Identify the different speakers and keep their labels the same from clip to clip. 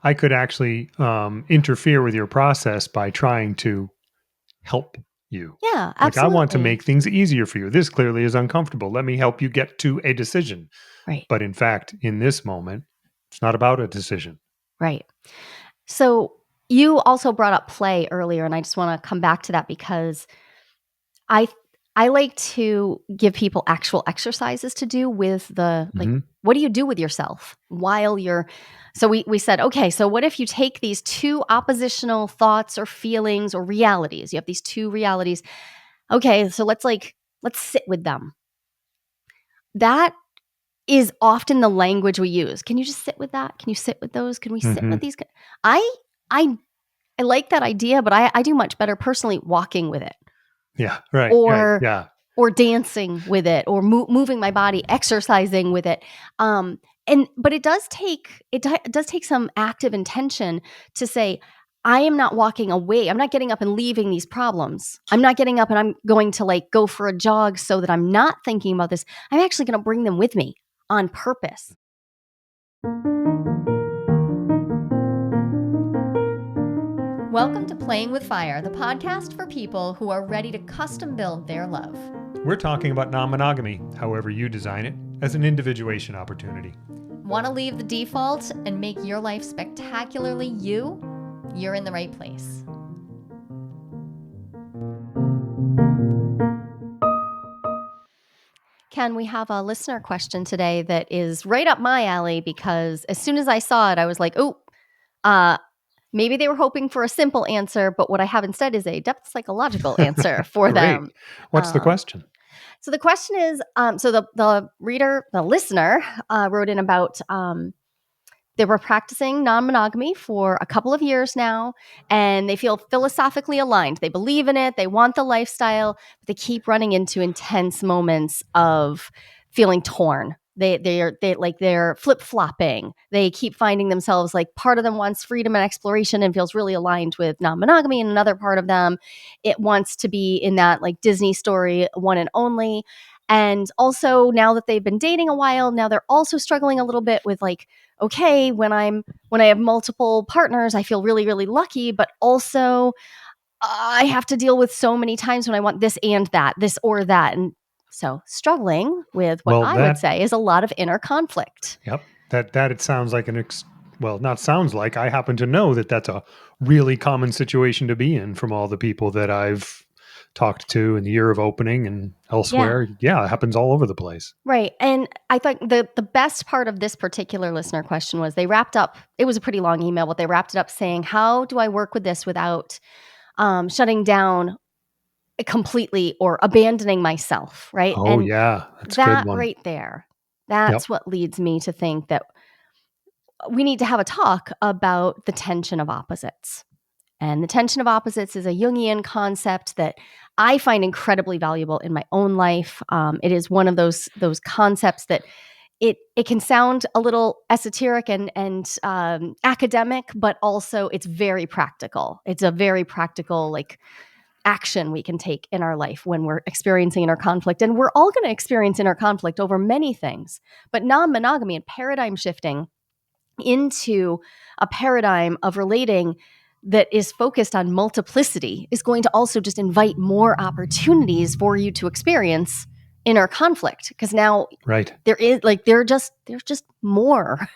Speaker 1: I could actually interfere with your process by trying to help you.
Speaker 2: Yeah,
Speaker 1: Like, I want to
Speaker 2: absolutely.
Speaker 1: make things easier for you. This clearly is uncomfortable. Let me help you get to a decision.
Speaker 2: Right.
Speaker 1: But in fact, in this moment, it's not about a decision.
Speaker 2: Right. So you also brought up play earlier, and I just want to come back to that because I I like to give people actual exercises to do with
Speaker 1: Mhm.
Speaker 2: what do you do with yourself while you're so we said, okay, so what if you take these two oppositional thoughts or feelings or realities? You have these two realities. Okay, so let's sit with them. That is often the language we use. Can you just sit with that? Can you sit with those? Can we sit with
Speaker 1: Mhm.
Speaker 2: these? I I I like that idea, but I do much better personally walking with it
Speaker 1: Yeah, right,
Speaker 2: or
Speaker 1: yeah.
Speaker 2: or dancing with it or moving my body, exercising with it. But it does take some active intention to say, I am not walking away. I'm not getting up and leaving these problems. I'm not getting up and I'm going to like go for a jog so that I'm not thinking about this. I'm actually going to bring them with me on purpose. Welcome to Playing with Fire, the podcast for people who are ready to custom build their love.
Speaker 1: We're talking about non-monogamy, however you design it, as an individuation opportunity.
Speaker 2: Want to leave the default and make your life spectacularly you? You're in the right place. Ken, we have a listener question today that is right up my alley because as soon as I saw it, I was like, maybe they were hoping for a simple answer, but what I have instead is a depth psychological answer for
Speaker 1: Great.
Speaker 2: them.
Speaker 1: What's the question?
Speaker 2: So the question is, the listener wrote in about they were practicing non-monogamy for a couple of years now, and they feel philosophically aligned. They believe in it. They want the lifestyle, but they keep running into intense moments of feeling torn. They're flip-flopping. They keep finding themselves like part of them wants freedom and exploration and feels really aligned with non-monogamy, and another part of them it wants to be in that like Disney story, one and only. And also now that they've been dating a while, now they're also struggling a little bit with like, okay, when I have multiple partners, I feel really, really lucky, but also I have to deal with so many times when I want this and that, this or that. And so struggling with what
Speaker 1: Well,
Speaker 2: I would say is a lot of inner conflict.
Speaker 1: yep, that it sounds like well, not sounds like, I happen to know that that's a really common situation to be in from all the people that I've talked to in the year of opening and
Speaker 2: Yeah.
Speaker 1: elsewhere. Yeah, it happens all over the place.
Speaker 2: Right. And I think the best part of this particular listener question was they wrapped up, it was a pretty long email, but they wrapped it up saying, how do I work with this without shutting down completely or abandoning myself? Right.
Speaker 1: Oh,
Speaker 2: And
Speaker 1: yeah, that's a good
Speaker 2: that
Speaker 1: one.
Speaker 2: right there,
Speaker 1: Yep.
Speaker 2: that's what leads me to think that we need to have a talk about the tension of opposites. And the tension of opposites is a Jungian concept that I find incredibly valuable in my own life. It is one of those concepts that it can sound a little esoteric and academic, but also it's very practical. It's a very practical like action we can take in our life when we're experiencing inner conflict, and we're all going to experience inner conflict over many things. But non-monogamy and paradigm shifting into a paradigm of relating that is focused on multiplicity is going to also just invite more opportunities for you to experience inner conflict because now
Speaker 1: Right.
Speaker 2: there's just more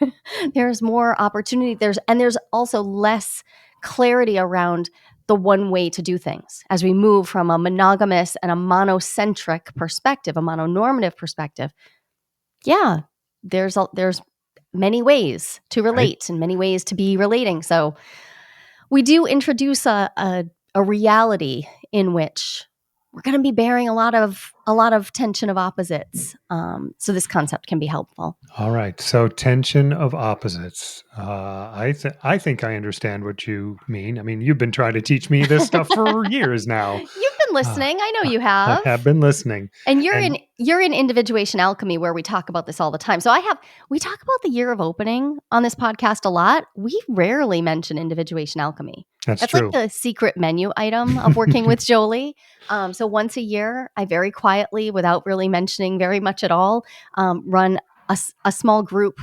Speaker 2: there's more opportunity there's also less clarity around the one way to do things as we move from a monogamous and a monocentric perspective, a mononormative perspective. Yeah, there's many ways to
Speaker 1: Right.
Speaker 2: relate and many ways to be relating. So we do introduce a reality in which we're going to be bearing a lot of tension of opposites. So this concept can be helpful.
Speaker 1: All right. So tension of opposites. I think I understand what you mean. I mean, you've been trying to teach me this stuff for years now.
Speaker 2: You've been
Speaker 1: Uh,
Speaker 2: listening. I know you
Speaker 1: I have
Speaker 2: have.
Speaker 1: been listening.
Speaker 2: And
Speaker 1: And
Speaker 2: you're in individuation alchemy where we talk about this all the time. So we talk about the year of opening on this podcast a lot. We rarely mention individuation alchemy.
Speaker 1: that's
Speaker 2: That's like
Speaker 1: true.
Speaker 2: the secret menu item of working with Jolie. So once a year, I very quietly, without really mentioning very much at all, run a small group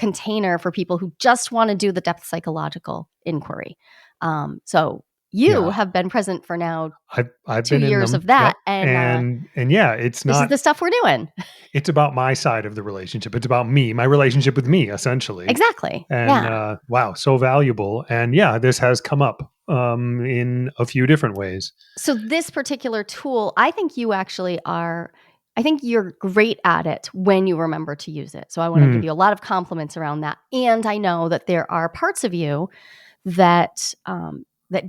Speaker 2: container for people who just want to do the depth psychological inquiry. So you have been present for now
Speaker 1: I've
Speaker 2: 2
Speaker 1: been in
Speaker 2: years
Speaker 1: them.
Speaker 2: of that,
Speaker 1: Yep. And yeah,
Speaker 2: this is the stuff we're doing.
Speaker 1: it's about my side of the relationship. It's about me, my relationship with me, essentially.
Speaker 2: Exactly.
Speaker 1: And
Speaker 2: Yeah.
Speaker 1: wow, so valuable. And yeah, this has come up in a few different ways.
Speaker 2: So this particular tool, I think you're great at it when you remember to use it. So I want to give you a lot of compliments around that. And I know that there are parts of you that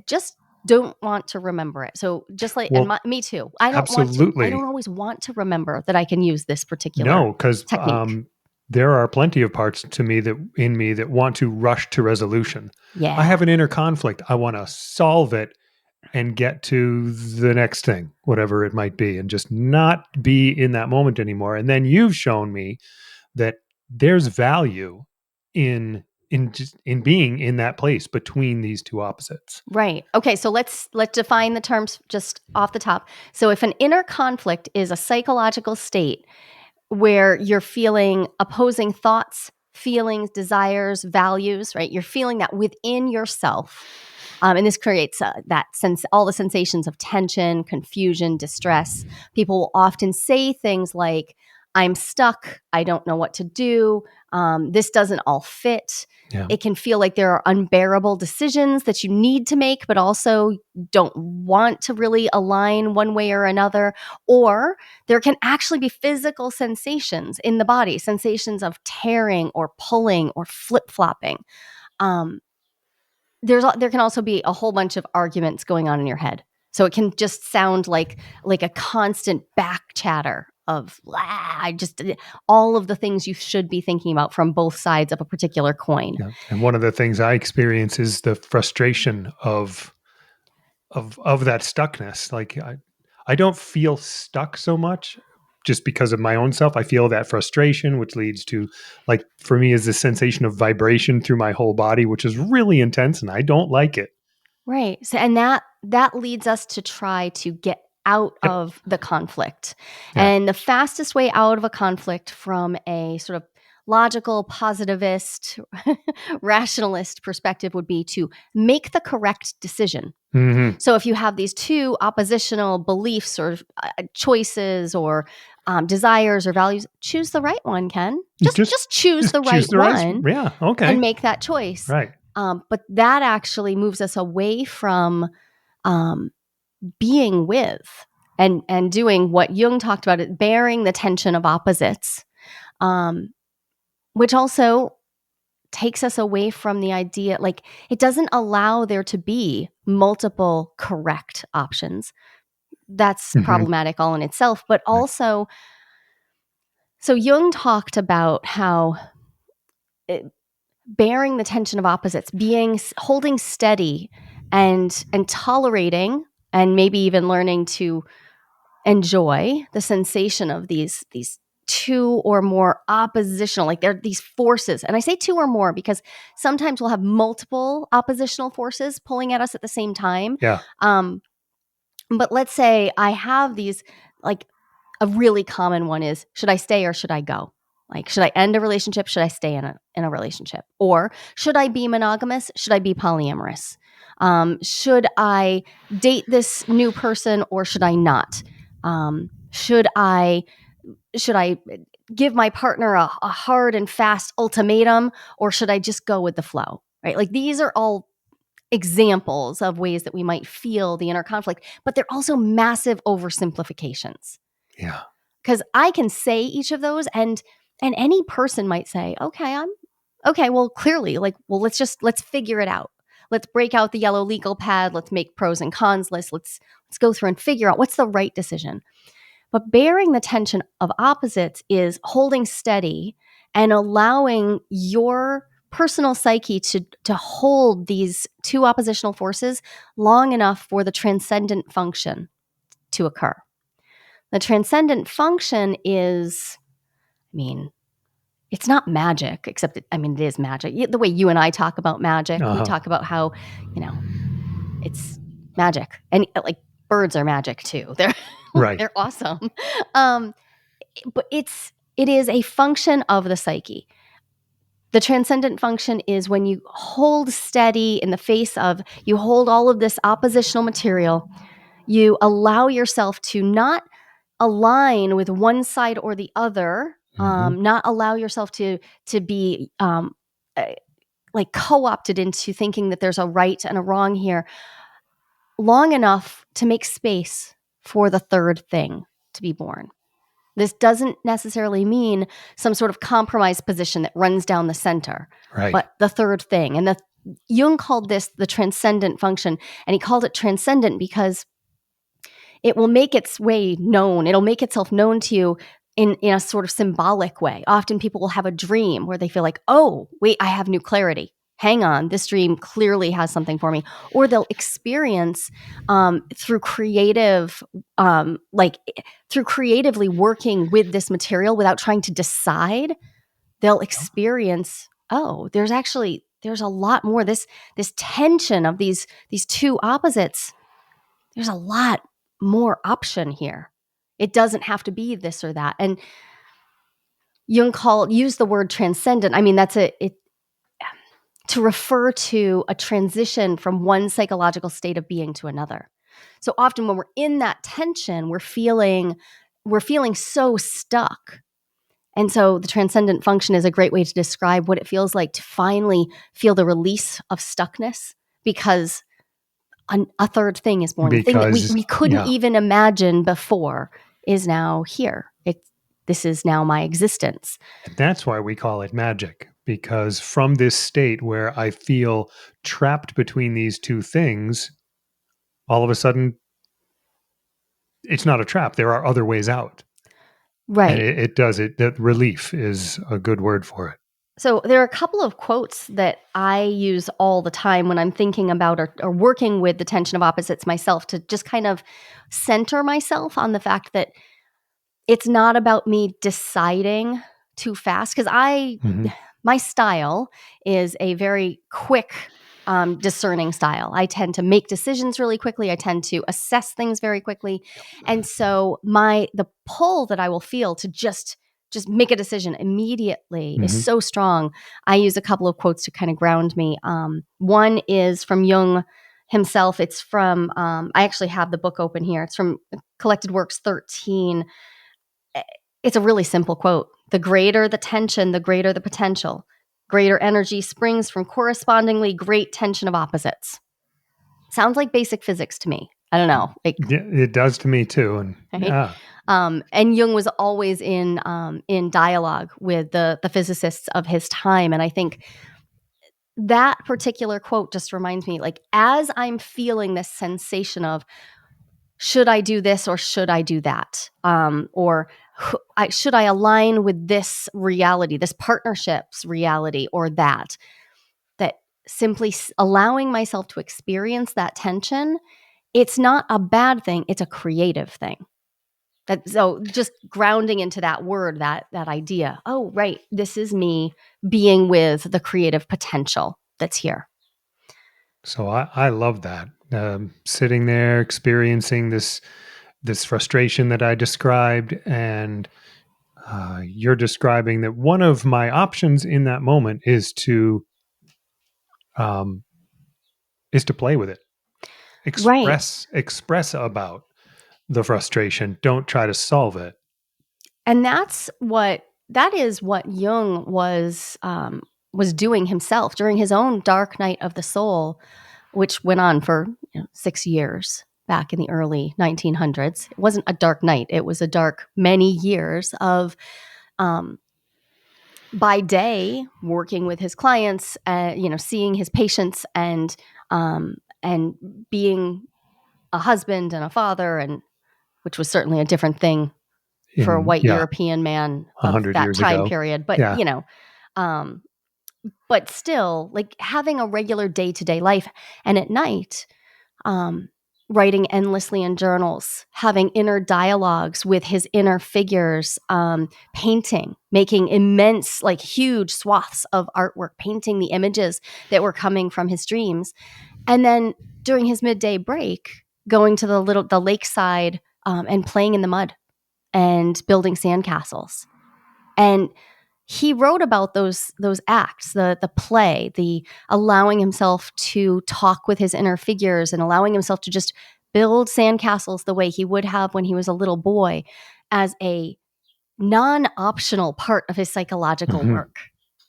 Speaker 2: just don't want to remember it. So just like,
Speaker 1: Well,
Speaker 2: me too. I don't
Speaker 1: absolutely.
Speaker 2: always want to remember that I can use this particular
Speaker 1: No, because
Speaker 2: technique.
Speaker 1: there are plenty of parts to me that want to rush to resolution.
Speaker 2: Yeah.
Speaker 1: I have an inner conflict. I want to solve it and get to the next thing, whatever it might be, and just not be in that moment anymore. And then you've shown me that there's value in being in that place between these two opposites.
Speaker 2: Right. Okay, so let's define the terms just off the top. So if an inner conflict is a psychological state where you're feeling opposing thoughts, feelings, desires, values, right? You're feeling that within yourself. And this creates that sense, all the sensations of tension, confusion, distress. People will often say things like, I'm stuck. I don't know what to do. This doesn't all fit.
Speaker 1: Yeah.
Speaker 2: It can feel like there are unbearable decisions that you need to make, but also don't want to really align one way or another. Or there can actually be physical sensations in the body, sensations of tearing or pulling or flip-flopping. There can also be a whole bunch of arguments going on in your head. So it can just sound like a constant back chatter of all of the things you should be thinking about from both sides of a particular coin.
Speaker 1: Yeah. And one of the things I experience is the frustration of that stuckness. Like I don't feel stuck so much just because of my own self. I feel that frustration, which leads to, like, for me, is this sensation of vibration through my whole body, which is really intense, and I don't like it.
Speaker 2: Right. So, and that leads us to try to get out
Speaker 1: Yep.
Speaker 2: of the conflict.
Speaker 1: Yeah.
Speaker 2: And the fastest way out of a conflict from a sort of logical, positivist, rationalist perspective would be to make the correct decision.
Speaker 1: Mm-hmm.
Speaker 2: So if you have these two oppositional beliefs or choices or desires or values, choose the right one, Ken. Just choose the right one.
Speaker 1: Yeah. Okay.
Speaker 2: And make that choice.
Speaker 1: Right.
Speaker 2: But that actually moves us away from being with and doing what Jung talked about, it bearing the tension of opposites, which also takes us away from the idea, like, it doesn't allow there to be multiple correct options. That's problematic all in itself, but also, so Jung talked about how bearing the tension of opposites, holding steady and tolerating, and maybe even learning to enjoy the sensation of these two or more oppositional, like they're these forces. And I say two or more because sometimes we'll have multiple oppositional forces pulling at us at the same time.
Speaker 1: Yeah.
Speaker 2: But let's say I have these, like, a really common one is, should I stay or should I go? Like, should I end a relationship? Should I stay in a relationship? Or should I be monogamous? Should I be polyamorous? Should I date this new person or should I not? Should I give my partner a hard and fast ultimatum, or should I just go with the flow? Right? Like, these are all examples of ways that we might feel the inner conflict, but they're also massive oversimplifications.
Speaker 1: Yeah.
Speaker 2: Because I can say each of those, and any person might say, okay, well, clearly, like, well, let's figure it out. Let's break out the yellow legal pad. Let's make pros and cons lists. Let's go through and figure out what's the right decision. But bearing the tension of opposites is holding steady and allowing your personal psyche to hold these two oppositional forces long enough for the transcendent function to occur. The transcendent function is, it's not magic, except it is magic. The way you and I talk about magic, we talk about how, it's magic. And like, birds are magic too. They're
Speaker 1: right.
Speaker 2: They're awesome. But it is a function of the psyche. The transcendent function is when you hold steady in the face of, you hold all of this oppositional material, you allow yourself to not align with one side or the other, not allow yourself to be like co-opted into thinking that there's a right and a wrong here, long enough to make space for the third thing to be born. This doesn't necessarily mean some sort of compromised position that runs down the center,
Speaker 1: Right.
Speaker 2: but the third thing. And Jung called this the transcendent function, and he called it transcendent because it will make its way known. It'll make itself known to you in a sort of symbolic way. Often people will have a dream where they feel like, oh, wait, I have new clarity. Hang on, this dream clearly has something for me. Or they'll experience through creatively working with this material without trying to decide, they'll experience, oh, there's a lot more. This tension of these two opposites, there's a lot more option here. It doesn't have to be this or that. And Jung used the word transcendent. I mean, to refer to a transition from one psychological state of being to another. So often when we're in that tension, we're feeling so stuck. And so the transcendent function is a great way to describe what it feels like to finally feel the release of stuckness, because a third thing is born. The thing that we couldn't even imagine before is now here. This is now my existence.
Speaker 1: And that's why we call it magic, because from this state where I feel trapped between these two things, all of a sudden, it's not a trap. There are other ways out.
Speaker 2: Right.
Speaker 1: And that relief is a good word for it.
Speaker 2: So there are a couple of quotes that I use all the time when I'm thinking about or working with the tension of opposites myself, to just kind of center myself on the fact that it's not about me deciding too fast. Because my style is a very quick, discerning style. I tend to make decisions really quickly. I tend to assess things very quickly. And so the pull that I will feel to just make a decision immediately is so strong. I use a couple of quotes to kind of ground me. One is from Jung himself. It's from, I actually have the book open here. It's from Collected Works 13. It's a really simple quote. The greater the tension, the greater the potential. Greater energy springs from correspondingly great tension of opposites. Sounds like basic physics to me. I don't know.
Speaker 1: It does to me too. And
Speaker 2: right?
Speaker 1: yeah.
Speaker 2: And Jung was always in dialogue with the physicists of his time. And I think that particular quote just reminds me, like, as I'm feeling this sensation of, should I do this or should I do that? Or should I align with this reality, this partnership's reality, or that simply allowing myself to experience that tension, it's not a bad thing. It's a creative thing. So just grounding into that word, that idea, oh, right, this is me being with the creative potential that's here.
Speaker 1: So I love that. Sitting there, experiencing this frustration that I described, and you're describing that one of my options in that moment is to play with it, express about the frustration. Don't try to solve it.
Speaker 2: And that is what Jung was doing himself during his own dark night of the soul, which went on for 6 years back in the early 1900s. It wasn't a dark night. It was a dark many years of, by day, working with his clients, seeing his patients, and being a husband and a father, and which was certainly a different thing for a white European man of that time period. But, but still, like, having a regular day-to-day life, and at night, writing endlessly in journals, having inner dialogues with his inner figures, painting, making immense, like, huge swaths of artwork, painting the images that were coming from his dreams. And then during his midday break, going to the lakeside, and playing in the mud and building sandcastles. And he wrote about those acts, the play, the allowing himself to talk with his inner figures and allowing himself to just build sandcastles the way he would have when he was a little boy, as a non-optional part of his psychological
Speaker 1: Hmm.
Speaker 2: work.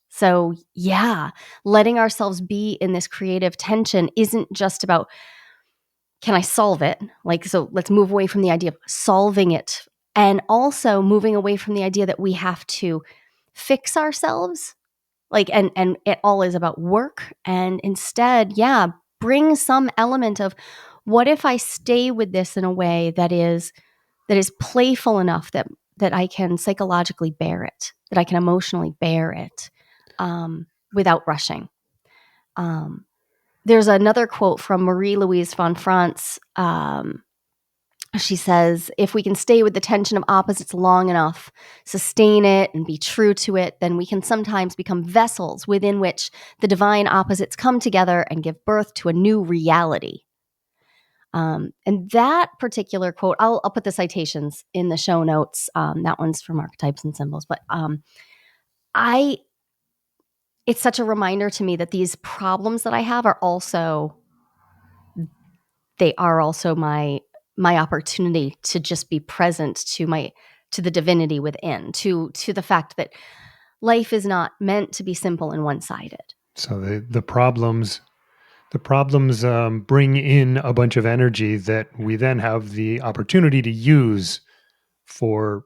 Speaker 2: So yeah, letting ourselves be in this creative tension isn't just about, can I solve it? Like, so let's move away from the idea of solving it, and also moving away from the idea that we have to fix ourselves. Like, and it all is about work. And instead, yeah, bring some element of, what if I stay with this in a way that is playful enough that I can psychologically bear it, that I can emotionally bear it, without rushing. Um, there's another quote from Marie Louise von France. She says, if we can stay with the tension of opposites long enough, sustain it, and be true to it, then we can sometimes become vessels within which the divine opposites come together and give birth to a new reality. And that particular quote, I'll put the citations in the show notes. That one's from Archetypes and Symbols. But I it's such a reminder to me that these problems that I have are also my opportunity to just be present to the divinity within, to the fact that life is not meant to be simple and one-sided.
Speaker 1: So the problems bring in a bunch of energy that we then have the opportunity to use for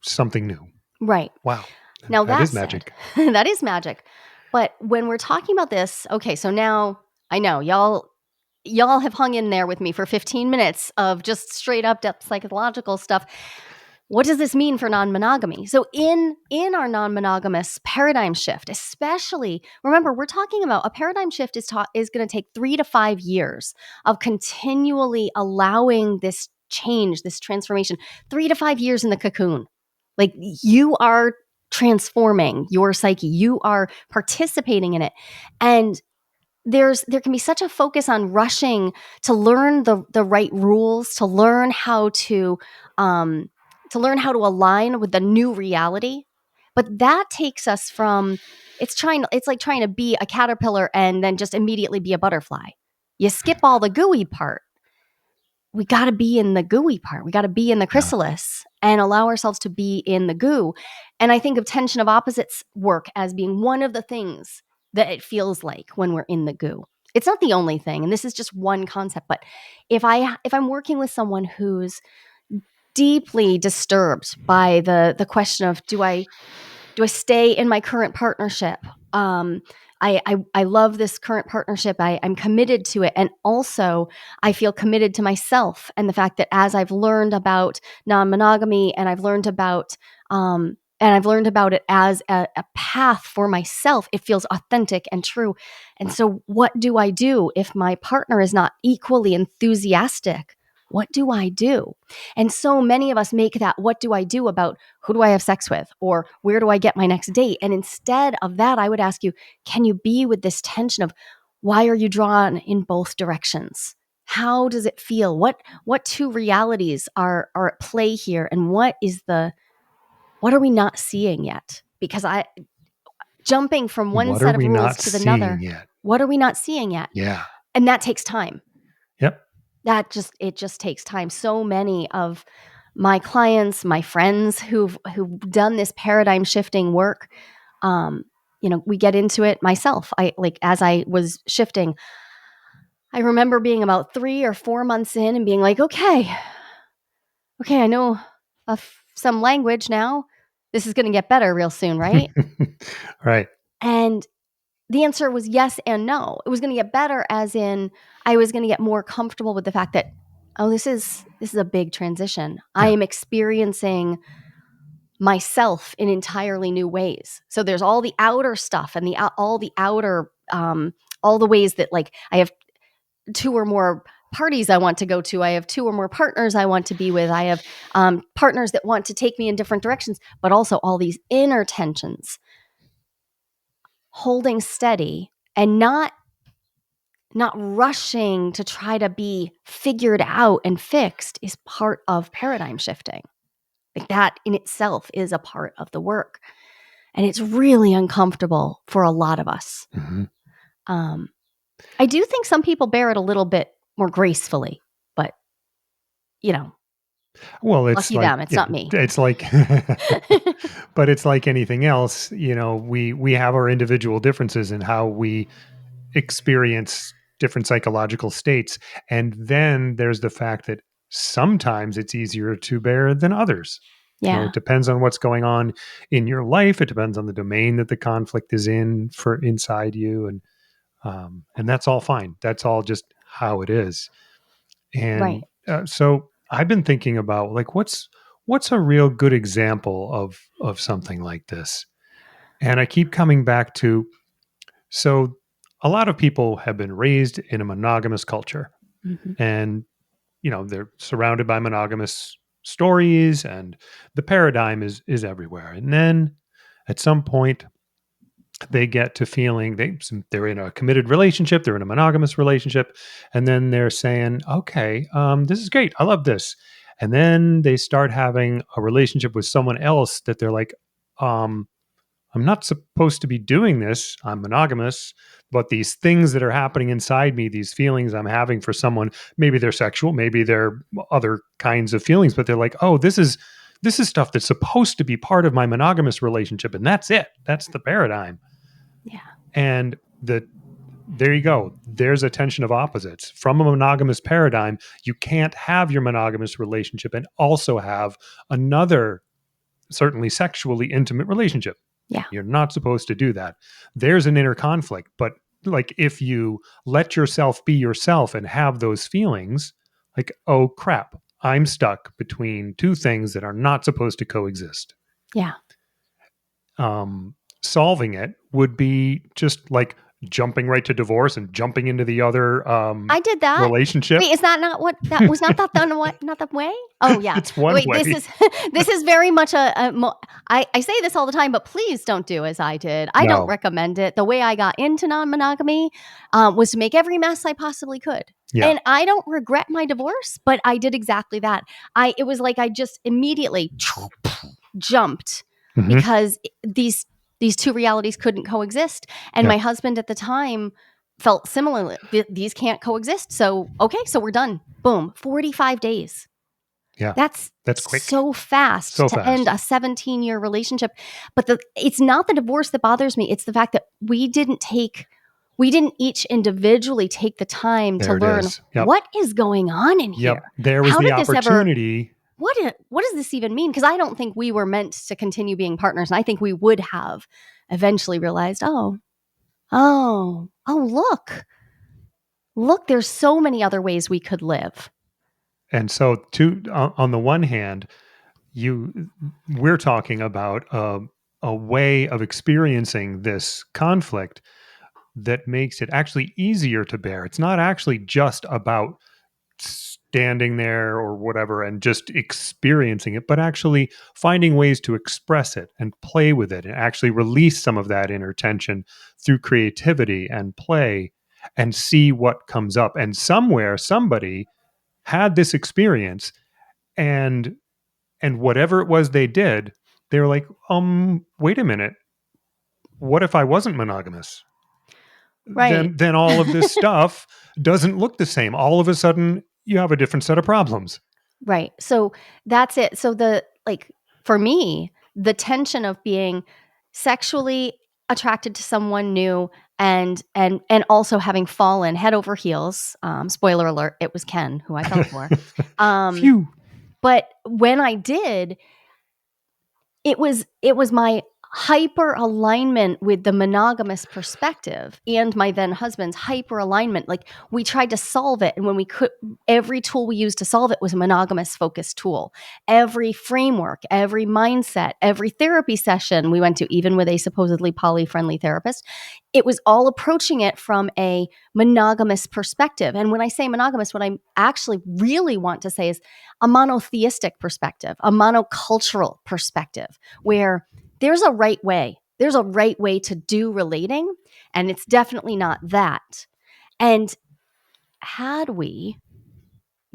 Speaker 1: something new.
Speaker 2: Right.
Speaker 1: Wow,
Speaker 2: Now
Speaker 1: that
Speaker 2: that
Speaker 1: is
Speaker 2: said,
Speaker 1: magic.
Speaker 2: that is magic. But when we're talking about this, okay, so now I know y'all have hung in there with me for 15 minutes of just straight up depth psychological stuff. What does this mean for non-monogamy? So in our non-monogamous paradigm shift, especially, remember, we're talking about a paradigm shift is going to take 3 to 5 years of continually allowing this change, this transformation. 3 to 5 years in the cocoon. Like, you are transforming your psyche, you are participating in it. And there can be such a focus on rushing to learn the right rules, um, to learn how to align with the new reality. But that takes us from, it's like trying to be a caterpillar and then just immediately be a butterfly. You skip all the gooey part. We got to be in the gooey part. We got to be in the
Speaker 1: Yeah.
Speaker 2: chrysalis and allow ourselves to be in the goo. And I think of tension of opposites work as being one of the things that it feels like when we're in the goo. It's not the only thing, and this is just one concept, but if I'm working with someone who's deeply disturbed by the question of, do I stay in my current partnership? I love this current partnership. I'm committed to it. And also, I feel committed to myself and the fact that as I've learned about non-monogamy, and I've learned about it as a path for myself, it feels authentic and true. And so what do I do if my partner is not equally enthusiastic? What do I do? And so many of us make that what do I do about who do I have sex with, or where do I get my next date? And instead of that, I would ask you, can you be with this tension of, why are you drawn in both directions? How does it feel? What two realities are at play here? And what are we not seeing yet? Because jumping from one
Speaker 1: What are
Speaker 2: set of
Speaker 1: we
Speaker 2: rules
Speaker 1: not
Speaker 2: to
Speaker 1: seeing
Speaker 2: another,
Speaker 1: yet?
Speaker 2: what are we not seeing yet?
Speaker 1: Yeah.
Speaker 2: And that takes time.
Speaker 1: Yep.
Speaker 2: It just takes time. So many of my clients, my friends who've done this paradigm shifting work, we get into it. Myself, as I was shifting, I remember being about 3 or 4 months in and being like, okay, I know some language now. This is going to get better real soon, right?
Speaker 1: Right.
Speaker 2: And the answer was yes and no. It was going to get better, as in I was going to get more comfortable with the fact that, oh, this is a big transition. I
Speaker 1: Yeah.
Speaker 2: am experiencing myself in entirely new ways. So there's all the outer stuff and all the outer, all the ways that, like, I have 2 or more parties I want to go to. I have 2 or more partners I want to be with. I have partners that want to take me in different directions, but also all these inner tensions. Holding steady and not rushing to try to be figured out and fixed is part of paradigm shifting. Like, that in itself is a part of the work. And it's really uncomfortable for a lot of us.
Speaker 1: Mhm.
Speaker 2: I do think some people bear it a little bit more gracefully, but,
Speaker 1: Well, it's
Speaker 2: lucky
Speaker 1: like,
Speaker 2: them. It's
Speaker 1: yeah,
Speaker 2: not me.
Speaker 1: it's like, but it's like anything else, we have our individual differences in how we experience different psychological states. And then there's the fact that sometimes it's easier to bear than others.
Speaker 2: Yeah,
Speaker 1: It depends on what's going on in your life. It depends on the domain that the conflict is in for inside you. And that's all fine. That's all just how it is.
Speaker 2: right.
Speaker 1: And so I've been thinking about like what's a real good example of something like this. And I keep coming back to, so a lot of people have been raised in a monogamous culture,
Speaker 2: Mhm.
Speaker 1: and they're surrounded by monogamous stories, and the paradigm is everywhere. And then at some point they get to feeling they're in a committed relationship, they're in a monogamous relationship, and then they're saying, "Okay, this is great, I love this." And then they start having a relationship with someone else that they're like, um, "I'm not supposed to be doing this. I'm monogamous, but these things that are happening inside me, these feelings I'm having for someone, maybe they're sexual, maybe they're other kinds of feelings, but they're like, oh, this is stuff that's supposed to be part of my monogamous relationship, and that's it. That's the paradigm."
Speaker 2: Yeah.
Speaker 1: And there you go. There's a tension of opposites. From a monogamous paradigm, you can't have your monogamous relationship and also have another, certainly sexually intimate relationship.
Speaker 2: Yeah.
Speaker 1: You're not supposed to do that. There's an inner conflict. But like if you let yourself be yourself and have those feelings, like, oh crap, I'm stuck between two things that are not supposed to coexist.
Speaker 2: Yeah.
Speaker 1: Solving it would be just like jumping right to divorce and jumping into the other
Speaker 2: I did that.
Speaker 1: relationship.
Speaker 2: Wait, is that not what that was not that done what not the way? Oh yeah.
Speaker 1: It's one
Speaker 2: Wait, this
Speaker 1: way.
Speaker 2: is this is very much I say this all the time, but please don't do as I did. I don't
Speaker 1: No.
Speaker 2: recommend it. The way I got into non-monogamy was to make every mess I possibly could.
Speaker 1: Yeah.
Speaker 2: And I don't regret my divorce, but I did exactly that. It was like I just immediately jumped
Speaker 1: Hmm.
Speaker 2: because these two realities couldn't coexist. And
Speaker 1: Yeah.
Speaker 2: my husband at the time felt similarly. These can't coexist. So, okay, so we're done. Boom, 45 days.
Speaker 1: Yeah.
Speaker 2: That's
Speaker 1: That's quick.
Speaker 2: so fast
Speaker 1: So
Speaker 2: to end
Speaker 1: fast.
Speaker 2: a 17-year relationship. But it's not the divorce that bothers me. It's the fact that we didn't each individually take the time to
Speaker 1: There it
Speaker 2: learn
Speaker 1: is. Yep.
Speaker 2: what is going on in
Speaker 1: Yep.
Speaker 2: here.
Speaker 1: There was
Speaker 2: How
Speaker 1: the
Speaker 2: did this ever
Speaker 1: opportunity.
Speaker 2: what does this even mean? Because I don't think we were meant to continue being partners. And I think we would have eventually realized, look, there's so many other ways we could live.
Speaker 1: And so, on the one hand, you we're talking about a way of experiencing this conflict that makes it actually easier to bear. It's not actually just about standing there or whatever and just experiencing it, but actually finding ways to express it and play with it and actually release some of that inner tension through creativity and play and see what comes up. And somewhere somebody had this experience, and whatever it was they did, they were like, wait a minute, what if I wasn't monogamous?
Speaker 2: Right.
Speaker 1: Then all of this stuff doesn't look the same. All of a sudden, you have a different set of problems.
Speaker 2: Right. So that's it. So for me, the tension of being sexually attracted to someone new and also having fallen head over heels. Spoiler alert, it was Ken who I fell for. Um,
Speaker 1: Phew.
Speaker 2: but when I did, it was my hyper alignment with the monogamous perspective and my then husband's hyper alignment. Like we tried to solve it, and when we could, every tool we used to solve it was a monogamous focused tool. Every framework, every mindset, every therapy session we went to, even with a supposedly poly friendly therapist, it was all approaching it from a monogamous perspective. And when I say monogamous, what I actually really want to say is a monotheistic perspective, a monocultural perspective, where there's a right way. There's a right way to do relating, and it's definitely not that. And had we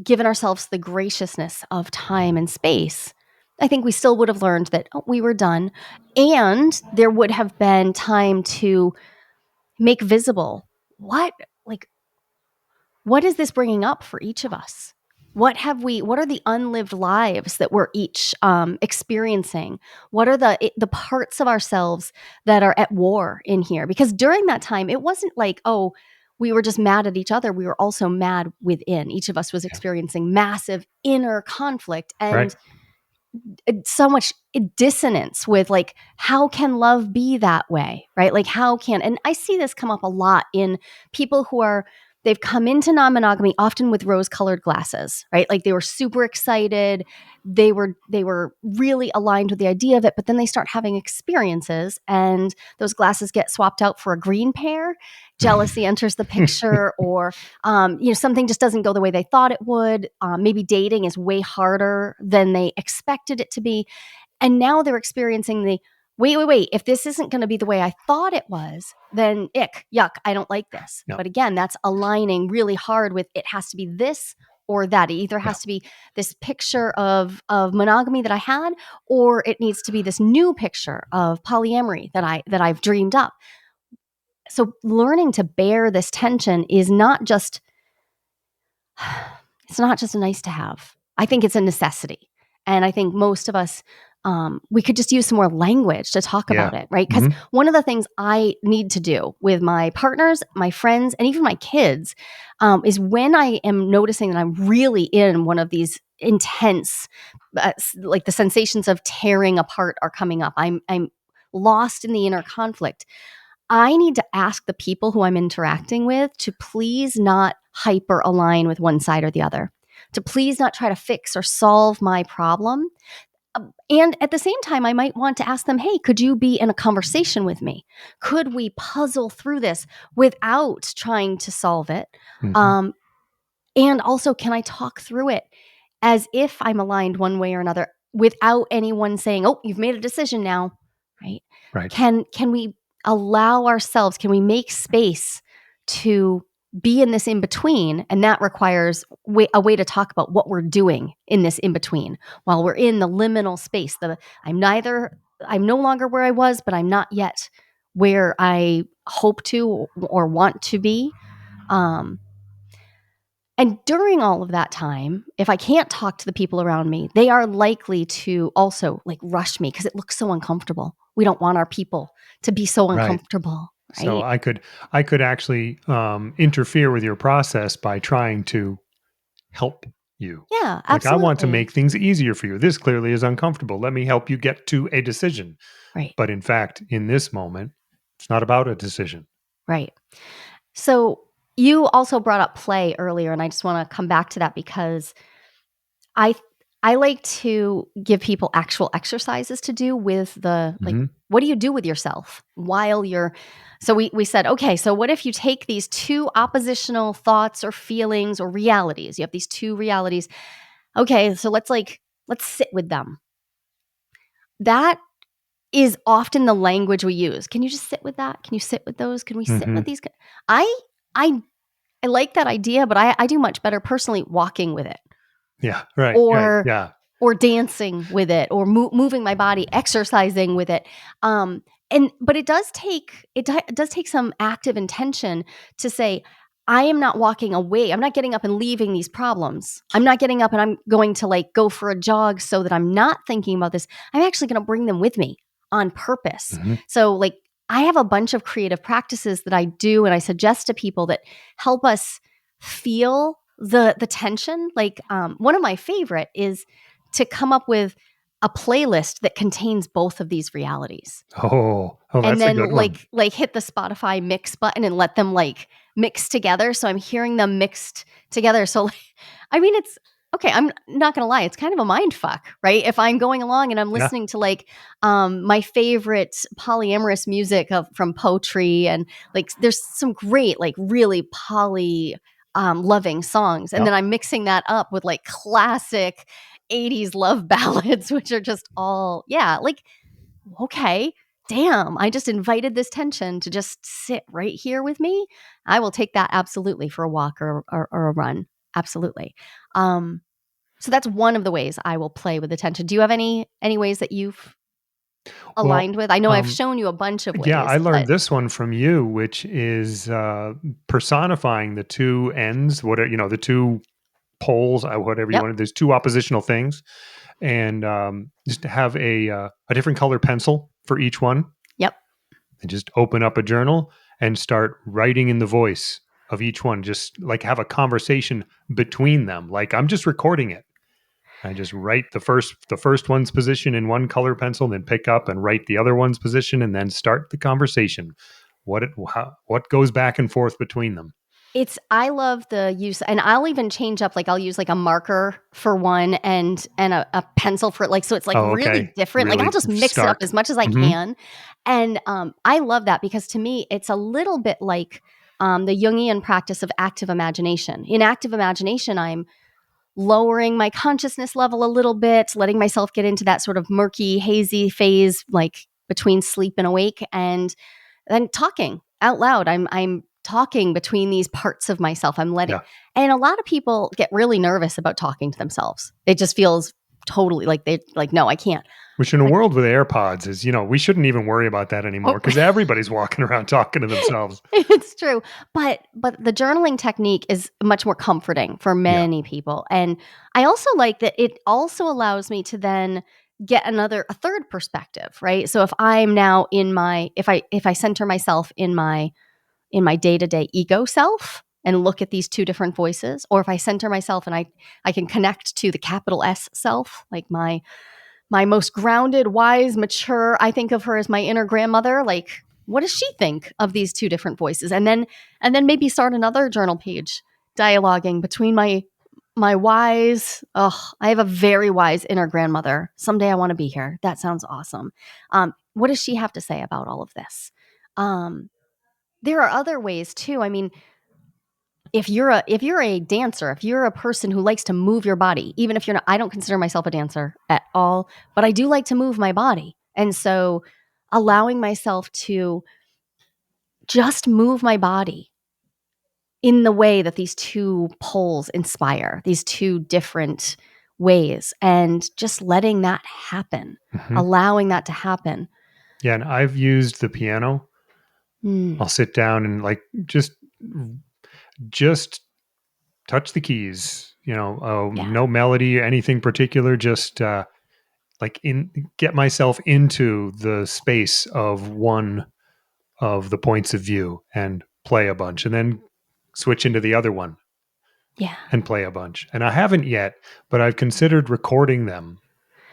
Speaker 2: given ourselves the graciousness of time and space I think we still would have learned that we were done. And there would have been time to make visible what, like, what is this bringing up for each of us? What are the unlived lives that we're each experiencing? What are the parts of ourselves that are at war in here? Because during that time, it wasn't like, oh, we were just mad at each other. We were also mad within. Each of us was
Speaker 1: Yeah.
Speaker 2: experiencing massive inner conflict
Speaker 1: Right.
Speaker 2: and so much dissonance with, like, how can love be that way, right? Like, how can, and I see this come up a lot in people who are, they've come into non-monogamy often with rose-colored glasses, right? Like, they were super excited, they were really aligned with the idea of it, but then they start having experiences and those glasses get swapped out for a green pair. Jealousy enters the picture, or something just doesn't go the way they thought it would. Maybe dating is way harder than they expected it to be. And now they're experiencing the wait. If this isn't going to be the way I thought it was, then ick, yuck, I don't like this.
Speaker 1: Yeah.
Speaker 2: But again, that's aligning really hard with it has to be this or that. It either
Speaker 1: Yeah.
Speaker 2: has to be this picture of monogamy that I had, or it needs to be this new picture of polyamory that I've dreamed up. So learning to bear this tension is not just it's not just a nice to have. I think it's a necessity. And I think most of us, we could just use some more language to talk
Speaker 1: Yeah.
Speaker 2: about it, right? Because
Speaker 1: Hmm.
Speaker 2: one of the things I need to do with my partners, my friends, and even my kids is when I am noticing that I'm really in one of these intense, like the sensations of tearing apart are coming up. I'm lost in the inner conflict. I need to ask the people who I'm interacting with to please not hyper align with one side or the other, to please not try to fix or solve my problem. And at the same time, I might want to ask them, hey, could you be in a conversation with me? Could we puzzle through this without trying to solve it?
Speaker 1: Hmm.
Speaker 2: Um, and also, can I talk through it as if I'm aligned one way or another without anyone saying, "Oh, you've made a decision now," right?
Speaker 1: Right.
Speaker 2: Can we allow ourselves, can we make space to be in this in between? And that requires a way to talk about what we're doing in this in between while we're in the liminal space. I'm no longer where I was, but I'm not yet where I hope to or want to be. Um, and during all of that time, if I can't talk to the people around me, they are likely to also like rush me because it looks so uncomfortable. We don't want our people to be so
Speaker 1: Right.
Speaker 2: uncomfortable,
Speaker 1: So
Speaker 2: right?
Speaker 1: I could actually interfere with your process by trying to help you.
Speaker 2: Yeah,
Speaker 1: Like, I want to
Speaker 2: absolutely.
Speaker 1: make things easier for you. This clearly is uncomfortable. Let me help you get to a decision.
Speaker 2: Right,
Speaker 1: But in fact, in this moment, it's not about a decision.
Speaker 2: right. So you also brought up play earlier, and I just want to come back to that because I I like to give people actual exercises to do with the like
Speaker 1: Hmm.
Speaker 2: what do you do with yourself while you're so we said, okay, so what if you take these two oppositional thoughts or feelings or realities? You have these two realities. Okay, so let's sit with them. That is often the language we use. Can you just sit with that? Can you sit with those? Can we sit
Speaker 1: Hmm.
Speaker 2: with these? I I I like that idea, but I do much better personally walking with it
Speaker 1: Yeah. Right. Right.
Speaker 2: or
Speaker 1: Yeah.
Speaker 2: dancing with it or moving my body, exercising with it. Um, but it does take some active intention to say, I am not walking away. I'm not getting up and leaving these problems. I'm not getting up and I'm going to like go for a jog so that I'm not thinking about this. I'm actually going to bring them with me on purpose.
Speaker 1: Hmm.
Speaker 2: So like I have a bunch of creative practices that I do and I suggest to people that help us feel the tension. Like one of my favorite is to come up with a playlist that contains both of these realities
Speaker 1: Oh,
Speaker 2: and
Speaker 1: that's a
Speaker 2: then
Speaker 1: good one.
Speaker 2: like hit the Spotify mix button and let them like mix together so I'm hearing them mixed together. So like, I mean it's okay, I'm not going to lie, it's kind of a mind fuck, right? If I'm going along and I'm
Speaker 1: Yeah.
Speaker 2: listening to like my favorite polyamorous music from poetry and like there's some great like really poly loving songs and
Speaker 1: Yep.
Speaker 2: then I'm mixing that up with like classic 80s love ballads which are just all yeah, like okay, damn, I just invited this tension to just sit right here with me. I will take that absolutely for a walk or a run. Absolutely. Um, So that's one of the ways I will play with attention. Do you have any ways that you've
Speaker 1: Well,
Speaker 2: aligned with? I know I've
Speaker 1: um,
Speaker 2: shown you a bunch of
Speaker 1: yeah, I
Speaker 2: ways,
Speaker 1: learned
Speaker 2: but
Speaker 1: this one from you, which is personifying the two ends, what are, the two poles, whatever you
Speaker 2: yep,
Speaker 1: wanted. There's two oppositional things, and just to have a different color pencil for each one,
Speaker 2: yep.
Speaker 1: and just open up a journal and start writing in the voice of each one. Just like have a conversation between them. Like I'm just recording it. I just write the first one's position in one color pencil, then pick up and write the other one's position, and then start the conversation. What goes back and forth between them?
Speaker 2: I love the use, and I'll even change up, like I'll use like a marker for one and a pencil for like, so it's like
Speaker 1: Oh,
Speaker 2: really
Speaker 1: okay,
Speaker 2: different. Like I'll
Speaker 1: really
Speaker 2: just mix it up
Speaker 1: stark.
Speaker 2: as much as I
Speaker 1: Hmm.
Speaker 2: can. And I love that because to me, it's a little bit like the Jungian practice of active imagination. In active imagination, I'm lowering my consciousness level a little bit, letting myself get into that sort of murky, hazy phase, like between sleep and awake, and then talking out loud. I'm talking between these parts of myself. I'm letting,
Speaker 1: Yeah.
Speaker 2: and a lot of people get really nervous about talking to themselves. It just feels totally like they like, no, I can't.
Speaker 1: Which in a
Speaker 2: But
Speaker 1: world with AirPods is, we shouldn't even worry about that
Speaker 2: oh,
Speaker 1: anymore because everybody's walking around talking to themselves.
Speaker 2: it's true. But the journaling technique is much more comforting for
Speaker 1: Yeah.
Speaker 2: many people. And I also like that it also allows me to then get a third perspective, right? So if I'm now in my if I center myself in my day-to-day ego self and look at these two different voices, or if I center myself and I can connect to the capital S self, like my most grounded, wise, mature, I think of her as my inner grandmother, like what does she think of these two different voices? And then maybe start another journal page dialoguing between my wise, I have a very wise inner grandmother. Someday I want to be here. That sounds awesome. What does she have to say about all of this? Um, there are other ways too. I mean, if you're a dancer, if you're a person who likes to move your body, even if you're not, I don't consider myself a dancer at all, but I do like to move my body. And so allowing myself to just move my body in the way that these two poles inspire, these two different ways, and just letting that happen,
Speaker 1: Hmm.
Speaker 2: allowing that to happen.
Speaker 1: Yeah. And I've used the piano.
Speaker 2: Mm,
Speaker 1: I'll sit down and like just touch the keys,
Speaker 2: yeah.
Speaker 1: no melody, anything particular, just like get myself into the space of one of the points of view and play a bunch and then switch into the other one
Speaker 2: Yeah.
Speaker 1: and play a bunch. And I haven't yet, but I've considered recording them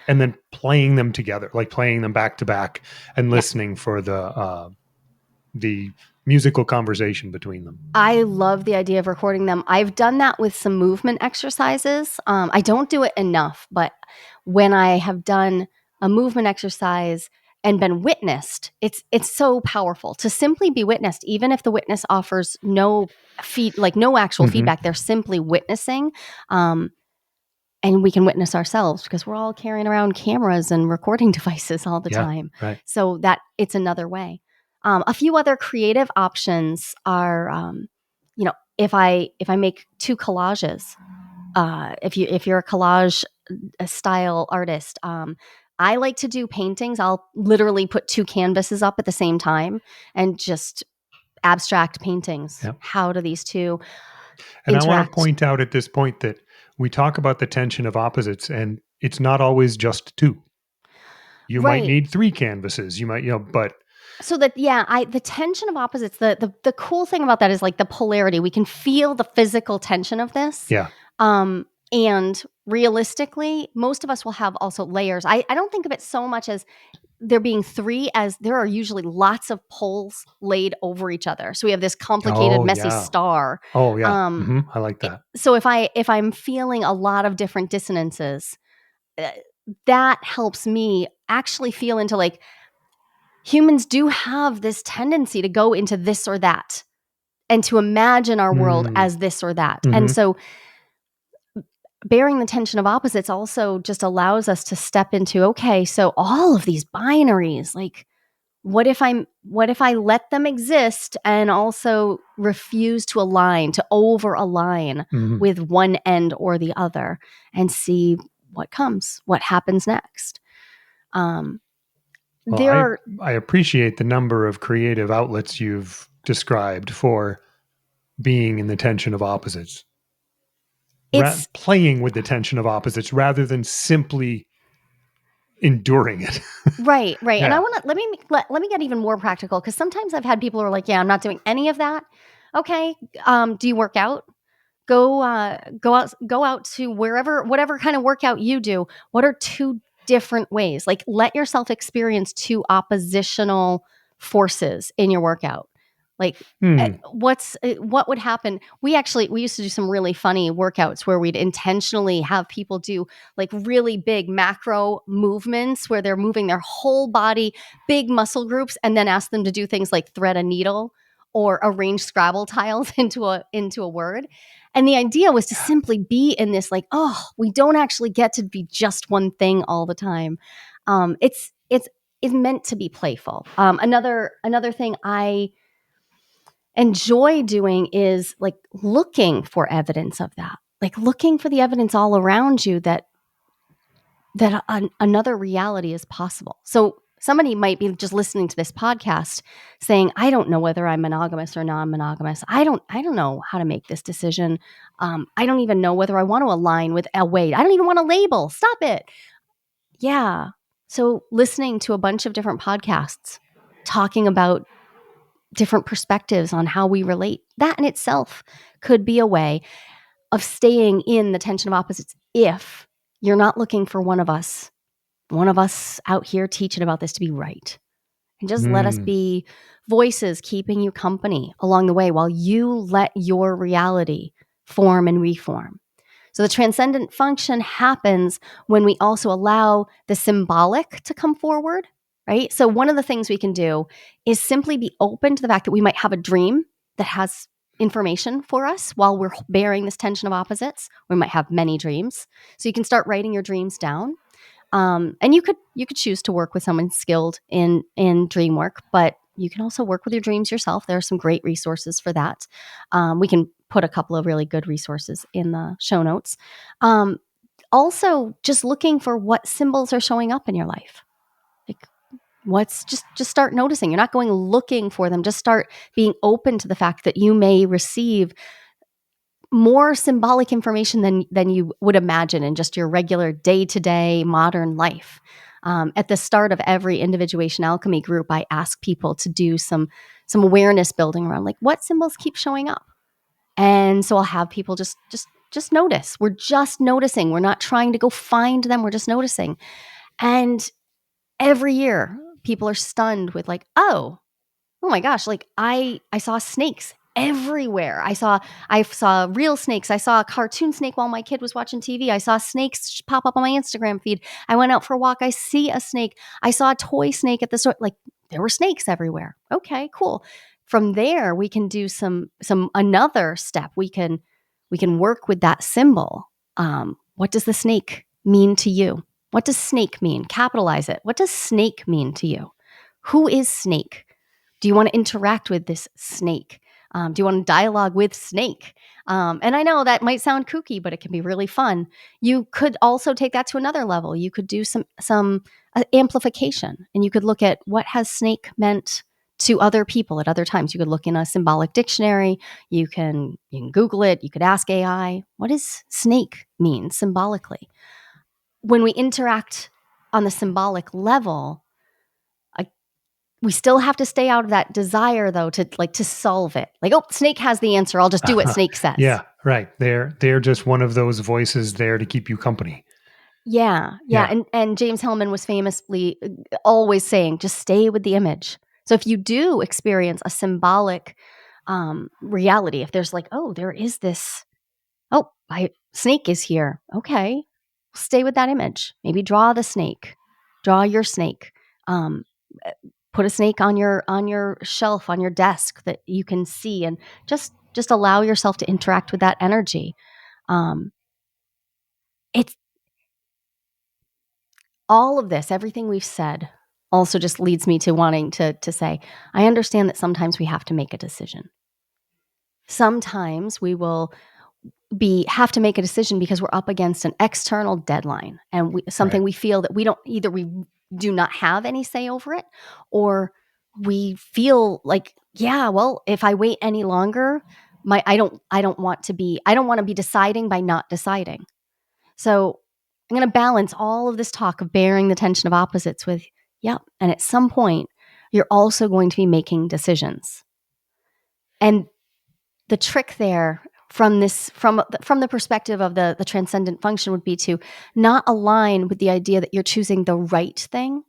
Speaker 1: and then playing them together, like playing them back to back and
Speaker 2: Yeah.
Speaker 1: listening for the musical conversation between them.
Speaker 2: I love the idea of recording them. I've done that with some movement exercises. I don't do it enough, but when I have done a movement exercise and been witnessed, it's so powerful to simply be witnessed, even if the witness offers no actual
Speaker 1: Hmm.
Speaker 2: feedback. They're simply witnessing, um, and we can witness ourselves because we're all carrying around cameras and recording devices all the
Speaker 1: Yeah,
Speaker 2: time.
Speaker 1: right.
Speaker 2: So that it's another way. A few other creative options are, if I make two collages, if you're a collage style artist, I like to do paintings. I'll literally put two canvases up at the same time and just abstract paintings.
Speaker 1: Yeah.
Speaker 2: How do these two
Speaker 1: And I want to
Speaker 2: interact?
Speaker 1: point out at this point that we talk about the tension of opposites, and it's not always just two. You might
Speaker 2: Right.
Speaker 1: need three canvases. You might, but
Speaker 2: So that yeah, I the tension of opposites, the cool thing about that is like the polarity. We can feel the physical tension of this.
Speaker 1: yeah.
Speaker 2: And realistically, most of us will have also layers. I don't think of it so much as there being three, as there are usually lots of poles laid over each other. So we have this complicated,
Speaker 1: Oh,
Speaker 2: messy
Speaker 1: yeah.
Speaker 2: star.
Speaker 1: Oh, yeah.
Speaker 2: Um,
Speaker 1: I like that.
Speaker 2: so if I'm feeling a lot of different dissonances, uh, that helps me actually feel into like humans do have this tendency to go into this or that and to imagine our world
Speaker 1: Mm,
Speaker 2: as this or that. And
Speaker 1: hmm.
Speaker 2: so bearing the tension of opposites also just allows us to step into, okay, so all of these binaries, like What if I let them exist and also refuse to over align
Speaker 1: Mhm.
Speaker 2: with one end or the other, and see what happens next. Um,
Speaker 1: Well,
Speaker 2: there are
Speaker 1: I appreciate the number of creative outlets you've described for being in the tension of opposites,
Speaker 2: it's
Speaker 1: playing with the tension of opposites rather than simply enduring it.
Speaker 2: right, right. And I
Speaker 1: Yeah.
Speaker 2: want to let me get even more practical, because sometimes I've had people who are like, "Yeah, I'm not doing any of that." Okay, do you work out? Go out to whatever kind of workout you do. What are two different ways? Like, let yourself experience two oppositional forces in your workout. Like,
Speaker 1: Hmm.
Speaker 2: what would happen? We used to do some really funny workouts where we'd intentionally have people do like really big macro movements where they're moving their whole body, big muscle groups, and then ask them to do things like thread a needle or arrange Scrabble tiles into a word. And the idea was to simply be in this, like, oh, we don't actually get to be just one thing all the time. It's meant to be playful. Another thing I enjoy doing is like looking for evidence of that, like looking for the evidence all around you that another reality is possible. So somebody might be just listening to this podcast saying, I don't know whether I'm monogamous or non-monogamous. I don't know how to make this decision. I don't even know whether I want to align with wait, I don't even want to label. Stop it. Yeah. So listening to a bunch of different podcasts talking about different perspectives on how we relate, that in itself could be a way of staying in the tension of opposites if you're not looking for one of us out here teaching about this to be right. And just let us
Speaker 1: Hmm.
Speaker 2: be voices keeping you company along the way while you let your reality form and reform. So the transcendent function happens when we also allow the symbolic to come forward, right? So one of the things we can do is simply be open to the fact that we might have a dream that has information for us while we're bearing this tension of opposites. We might have many dreams. So you can start writing your dreams down. And you could choose to work with someone skilled in dream work, but you can also work with your dreams yourself. There are some great resources for that. We can put a couple of really good resources in the show notes. Um, Also, just looking for what symbols are showing up in your life. Like, what's just start noticing. You're not going looking for them. Just start being open to the fact that you may receive more symbolic information than you would imagine in just your regular day-to-day modern life. At the start of every individuation alchemy group, I ask people to do some awareness building around like what symbols keep showing up. And so I'll have people just notice. We're just noticing. We're not trying to go find them. We're just noticing. And every year people are stunned with like, oh my gosh, like I saw snakes everywhere. I saw real snakes. I saw a cartoon snake while my kid was watching TV. I saw snakes pop up on my Instagram feed. I went out for a walk. I see a snake. I saw a toy snake at the store. Like there were snakes everywhere. Okay, cool. From there, we can do some another step. We can work with that symbol. What does the snake mean to you? What does snake mean? Capitalize it. What does snake mean to you? Who is snake? Do you want to interact with this snake? Do you want to dialogue with snake? And I know that might sound kooky, but it can be really fun. You could also take that to another level. You could do some amplification, and you could look at what has snake meant to other people at other times. You could look in a symbolic dictionary. You can Google it. You could ask AI, what does snake mean symbolically? When we interact on the symbolic level, we still have to stay out of that desire though to solve it. Like, oh, snake has the answer. I'll just do what snake says.
Speaker 1: Yeah, right. They're just one of those voices there to keep you company.
Speaker 2: Yeah. Yeah.
Speaker 1: Yeah.
Speaker 2: And James Hillman was famously always saying, just stay with the image. So if you do experience a symbolic reality, if there's like, oh, there is this, oh, snake is here. Okay. Stay with that image. Maybe draw the snake. Draw your snake. Um, Put a snake on your shelf on your desk that you can see, and just allow yourself to interact with that energy. um it's all of this, everything we've said, also just leads me to wanting to say, I understand that sometimes we have to make a decision. Sometimes we will have to make a decision because we're up against an external deadline and something
Speaker 1: Right.
Speaker 2: we feel that we do not have any say over it, or we feel like, yeah, well, if I wait any longer, I don't want to be deciding by not deciding. So I'm going to balance all of this talk of bearing the tension of opposites with, yeah, and at some point you're also going to be making decisions. And the trick there from the perspective of the transcendent function would be to not align with the idea that you're choosing the right thing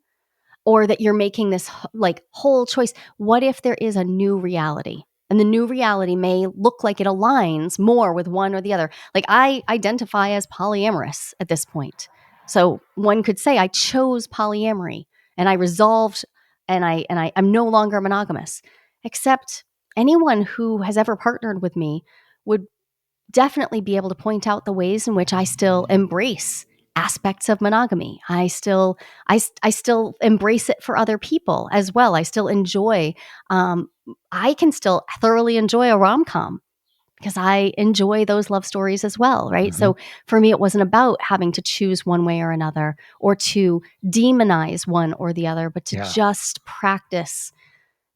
Speaker 2: or that you're making this like whole choice. What if there is a new reality? And the new reality may look like it aligns more with one or the other. Like I identify as polyamorous at this point. So one could say I chose polyamory and I resolved and I'm no longer monogamous. Except anyone who has ever partnered with me would definitely be able to point out the ways in which I still embrace aspects of monogamy. I still embrace it for other people as well. I still enjoy. I can still thoroughly enjoy a rom-com because I enjoy those love stories as well, right?
Speaker 1: Mhm.
Speaker 2: So for me, it wasn't about having to choose one way or another or to demonize one or the other, but to
Speaker 1: Yeah.
Speaker 2: just practice.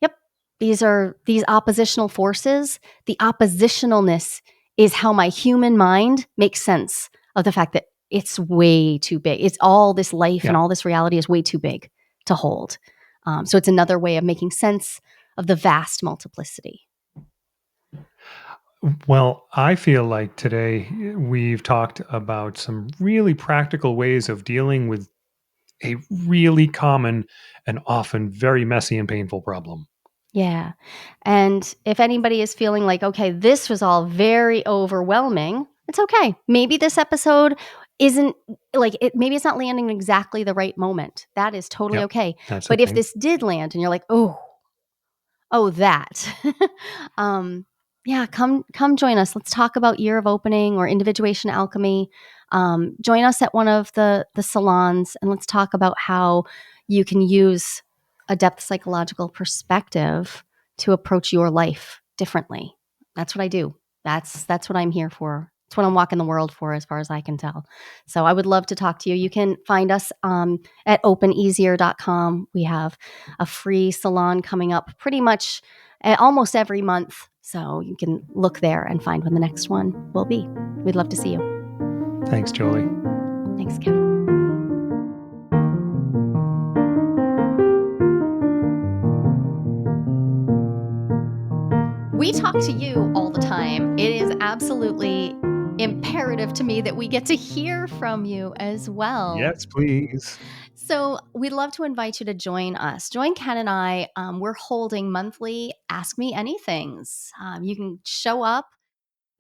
Speaker 2: Yep, these are these oppositional forces. The oppositionalness is how my human mind makes sense of the fact that it's way too big. It's all this life and
Speaker 1: Yeah.
Speaker 2: all this reality is way too big to hold. So it's another way of making sense of the vast multiplicity.
Speaker 1: Well, I feel like today we've talked about some really practical ways of dealing with a really common and often very messy and painful problem.
Speaker 2: Yeah. And if anybody is feeling like, okay, this was all very overwhelming, it's okay. Maybe this episode isn't like it, maybe it's not landing in exactly the right moment. That is totally
Speaker 1: Yep.
Speaker 2: okay.
Speaker 1: That's
Speaker 2: But if
Speaker 1: okay.
Speaker 2: this did land and you're like, oh, that. um, yeah, come join us. Let's talk about Year of Opening or Individuation Alchemy. Join us at one of the salons and let's talk about how you can use a depth psychological perspective to approach your life differently. That's what I do. That's what I'm here for. It's what I'm walking the world for, as far as I can tell. So I would love to talk to you. You can find us at openeasier.com. We have a free salon coming up pretty much almost every month. So you can look there and find when the next one will be. We'd love to see you.
Speaker 1: Thanks, Jolie.
Speaker 2: Thanks, Kevin. We talk to you all the time. It is absolutely imperative to me that we get to hear from you as well.
Speaker 1: Yes, please.
Speaker 2: So we'd love to invite you to join us. Join Ken and I. We're holding monthly Ask Me Anythings. You can show up,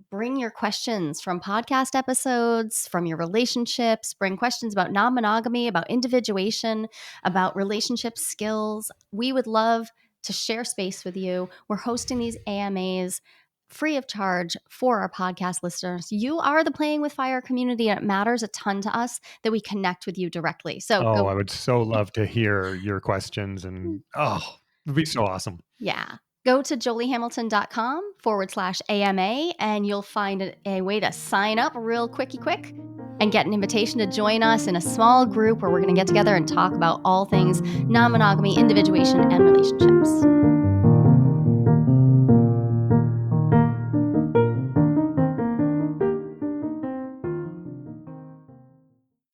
Speaker 2: bring your questions from podcast episodes, from your relationships, bring questions about non-monogamy, about individuation, about relationship skills. We would love to share space with you. We're hosting these AMAs free of charge for our podcast listeners. You are the Playing with Fire community, and it matters a ton to us that we connect with you directly. So
Speaker 1: Oh, I
Speaker 2: go,
Speaker 1: would so love to hear your questions and it'd be so awesome.
Speaker 2: yeah. Go to joliehamilton.com/AMA and you'll find a way to sign up real quick and get an invitation to join us in a small group where we're going to get together and talk about all things non-monogamy, individuation, and relationships.